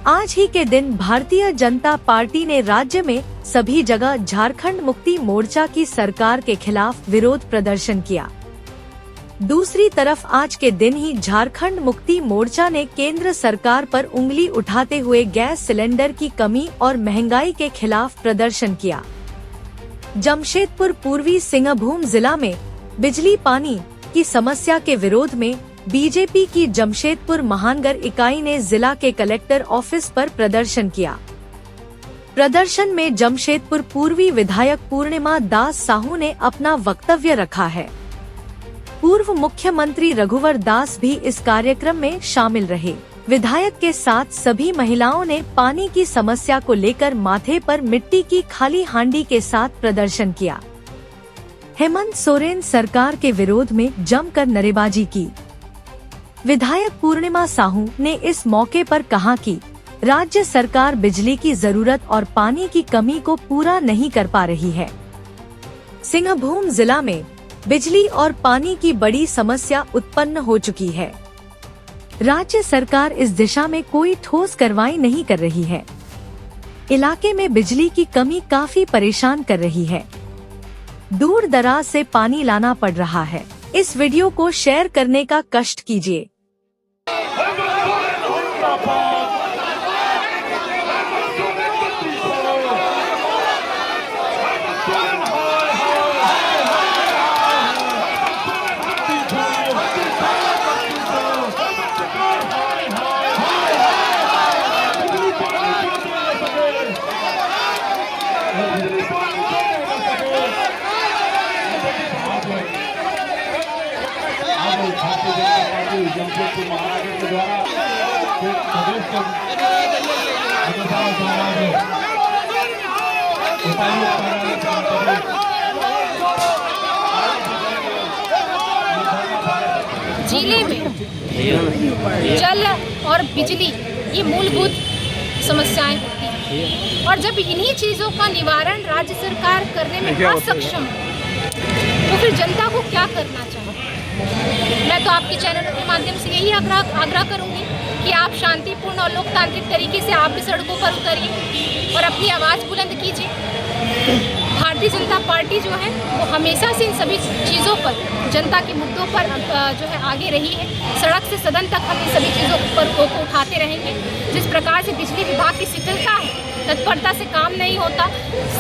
आज ही के दिन भारतीय जनता पार्टी ने राज्य में सभी जगह झारखंड मुक्ति मोर्चा की सरकार के खिलाफ विरोध प्रदर्शन किया। दूसरी तरफ आज के दिन ही झारखंड मुक्ति मोर्चा ने केंद्र सरकार पर उंगली उठाते हुए गैस सिलेंडर की कमी और महंगाई के खिलाफ प्रदर्शन किया। जमशेदपुर पूर्वी सिंहभूम जिला में बिजली पानी की समस्या के विरोध में बीजेपी की जमशेदपुर महानगर इकाई ने जिला के कलेक्टर ऑफिस पर प्रदर्शन किया। प्रदर्शन में जमशेदपुर पूर्वी विधायक पूर्णिमा दास साहू ने अपना वक्तव्य रखा है। पूर्व मुख्यमंत्री रघुवर दास भी इस कार्यक्रम में शामिल रहे। विधायक के साथ सभी महिलाओं ने पानी की समस्या को लेकर माथे पर मिट्टी की खाली हांडी के साथ प्रदर्शन किया। हेमंत सोरेन सरकार के विरोध में जमकर नारेबाजी की। विधायक पूर्णिमा साहू ने इस मौके पर कहा कि राज्य सरकार बिजली की जरूरत और पानी की कमी को पूरा नहीं कर पा रही है। सिंहभूम जिला में बिजली और पानी की बड़ी समस्या उत्पन्न हो चुकी है। राज्य सरकार इस दिशा में कोई ठोस कार्रवाई नहीं कर रही है। इलाके में बिजली की कमी काफी परेशान कर रही है। दूर दराज से पानी लाना पड़ रहा है। इस वीडियो को शेयर करने का कष्ट कीजिए। जमशेदपुर महानगर के द्वारा जिले में जल और बिजली ये मूलभूत समस्याएं होती हैं और जब इन्हीं चीज़ों का निवारण राज्य सरकार करने में असक्षम तो फिर जनता को क्या करना चाहिए। मैं तो आपके चैनल के माध्यम से यही आग्रह करूंगी कि आप शांतिपूर्ण और लोकतांत्रिक तरीके से आप भी सड़कों पर उतरिए और अपनी आवाज़ बुलंद कीजिए। भारतीय जनता पार्टी जो है वो हमेशा से इन सभी चीज़ों पर, जनता के मुद्दों पर जो है आगे रही है। सड़क से सदन तक हम इन सभी चीज़ों पर को उठाते रहेंगे। जिस प्रकार से बिजली विभाग की शिथिलता है, तत्परता से काम नहीं होता,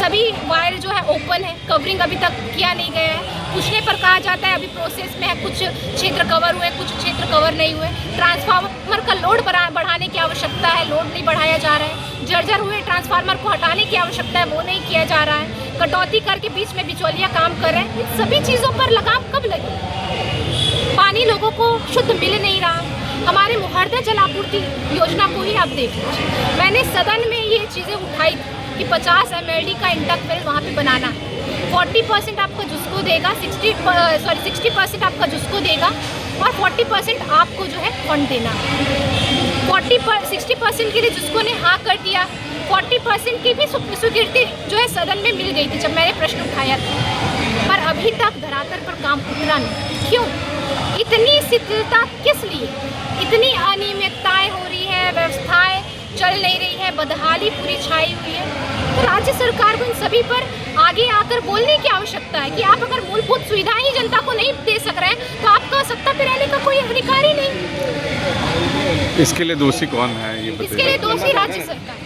सभी वायर जो है ओपन है, कवरिंग अभी तक किया नहीं गया है। पूछने पर कहा जाता है अभी प्रोसेस में है, कुछ क्षेत्र कवर हुए, कुछ क्षेत्र कवर नहीं हुए। ट्रांसफार्मर का लोड बढ़ाने की आवश्यकता है, लोड नहीं बढ़ाया जा रहा है। जर्जर हुए ट्रांसफार्मर को हटाने की आवश्यकता है, वो नहीं किया जा रहा है। कटौती करके बीच में बिचौलिया काम कर रहे हैं। इन सभी चीज़ों पर लगाम कब लगे? पानी लोगों को शुद्ध मिल नहीं रहा। हमारे मुहर्रदे जल आपूर्ति योजना को ही आप देख लीजिए। मैंने सदन में ये चीज़ें उठाई कि 50 mld का इंटक वेल वहाँ पे बनाना है। 40% आपका जिसको देगा, 60% आपका जिसको देगा और 40% आपको जो है फंड देना। 60% के लिए जिसको ने हाँ कर दिया, 40% की भी स्वीकृति जो है सदन में मिल गई थी जब मैंने प्रश्न उठाया था, पर अभी तक धरातल पर काम उतरा नहीं। क्यों? इतनी शिथिलता किस लिए? इतनी अनियमितताएं हो रही है, व्यवस्थाएं चल नहीं रही है, बदहाली पूरी छाई हुई है। तो राज्य सरकार को इन सभी पर आगे आकर बोलने की आवश्यकता है कि आप अगर मूलभूत सुविधाएं ही जनता को नहीं दे सक रहे हैं तो आपका सत्ता पे रहने का कोई अधिकार ही नहीं। इसके लिए दोषी कौन है ये बताइए? इसके लिए दोषी राज्य सरकार।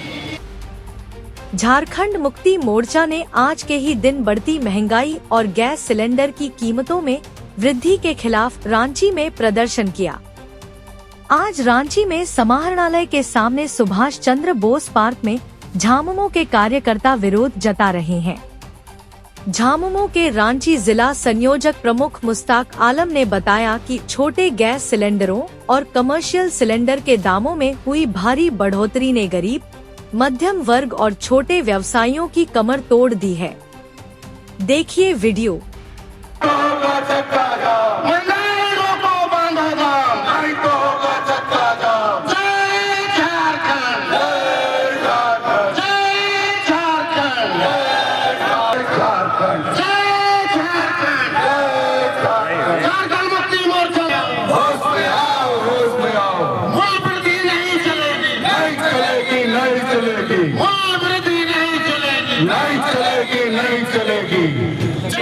झारखंड मुक्ति मोर्चा ने आज के ही दिन बढ़ती महंगाई और गैस सिलेंडर की कीमतों में वृद्धि के खिलाफ रांची में प्रदर्शन किया। आज रांची में समाहरणालय के सामने सुभाष चंद्र बोस पार्क में झामुमो के कार्यकर्ता विरोध जता रहे हैं। झामुमो के रांची जिला संयोजक प्रमुख मुश्ताक आलम ने बताया कि छोटे गैस सिलेंडरों और कमर्शियल सिलेंडर के दामों में हुई भारी बढ़ोतरी ने गरीब, मध्यम वर्ग और छोटे व्यवसायियों की कमर तोड़ दी है। देखिए वीडियो। होश में आओ, मूल वृद्धि नहीं चलेगी। चलेगी, मूल्य वृद्धि नहीं चलेगी, नहीं चलेगी, नहीं चलेगी।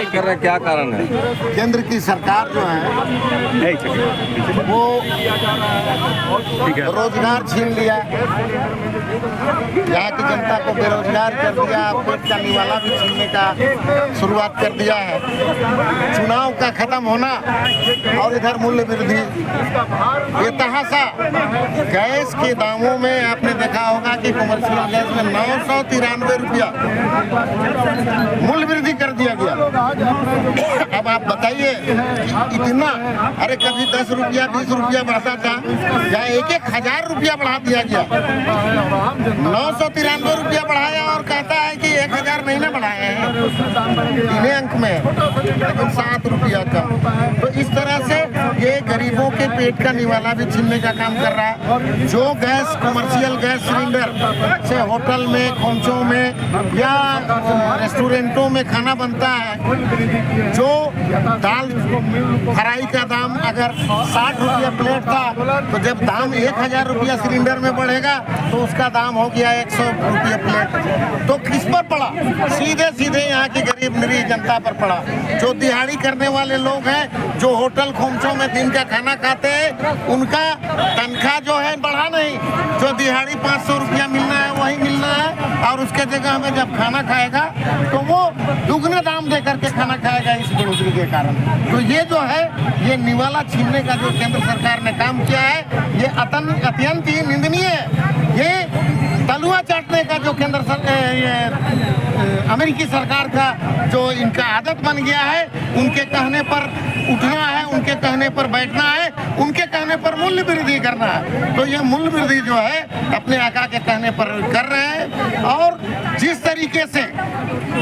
कर रहे क्या कारण है? केंद्र की सरकार जो है वो रोजगार छीन लिया, यहाँ की जनता को बेरोजगार कर दिया, पेट का निवाला भी छीनने का शुरुआत कर दिया है। चुनाव का खत्म होना और इधर मूल्य वृद्धि, बेतहाशा गैस के दामों में आपने देखा होगा कि कमर्शियल गैस में 993 रुपया मूल्य वृद्धि कर दिया गया। अब आप बताइए इतना, अरे कभी 10 रुपया 20 रुपया बढ़ता था या 1,000 रुपया बढ़ा दिया गया। 993 रुपया बढ़ाया और कहता है कि 1,000 नहीं ना बढ़ाए हैं, इन्हें अंक में लेकिन 7 रुपया कम। तो इस तरह से ये गरीबों के पेट का निवाला भी छीनने का काम कर रहा है। जो गैस कमर्शियल गैस सिलेंडर से होटल में, खोमचों में या रेस्टोरेंटों में खाना बनता है, जो दाल फ्राई का दाम अगर 60 रुपया प्लेट था, तो जब दाम 1,000 रुपया सिलेंडर में बढ़ेगा तो उसका दाम हो गया 100 रुपया प्लेट। तो किस पर पड़ा? सीधे सीधे यहाँ की गरीब निरीह जनता पर पड़ा। जो दिहाड़ी करने वाले लोग हैं, जो होटल खोमचों में दिन का खाना खाते हैं, उनका तनख्वाह जो है बढ़ा नहीं। जो दिहाड़ी 500 रुपया मिलना है वही मिलना है, और उसके जगह में जब खाना खाएगा तो वो दुगने दाम दे करके खाना खाएगा इस बढ़ोतरी के कारण। तो ये जो है, ये निवाला छीनने का जो केंद्र सरकार ने काम किया है, ये अत्यंत ही निंदनीय है। ये तलुआ चाटने का जो केंद्र सरकार, अमेरिकी सरकार का जो इनका आदत बन गया है, उनके कहने पर उठना है, उनके कहने पर बैठना है, उनके कहने पर मूल्य वृद्धि करना है। तो ये मूल्य वृद्धि जो है अपने आका के कहने पर कर रहे हैं। और जिस तरीके से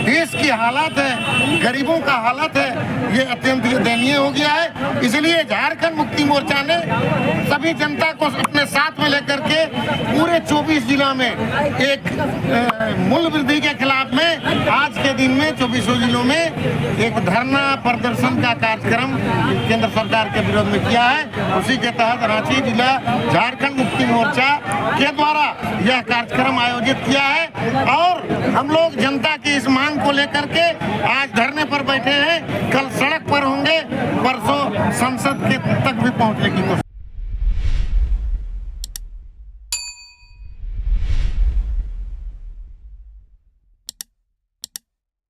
देश की हालत है, गरीबों का हालत है, ये अत्यंत दयनीय हो गया है। इसलिए झारखंड मुक्ति मोर्चा ने सभी जनता को अपने साथ में लेकर के पूरे 24 जिला में एक मूल्य वृद्धि के खिलाफ में आज के दिन में 24 जिलों में एक धरना प्रदर्शन का कार्यक्रम केंद्र सरकार के विरोध में किया है। उसी के तहत रांची जिला झारखंड मुक्ति मोर्चा के द्वारा यह कार्यक्रम आयोजित किया है। और हम लोग जनता की इस मांग को लेकर के आज धरने पर बैठे हैं। कल सड़क पर होंगे, परसों संसद के तक भी पहुंचने की कोशिश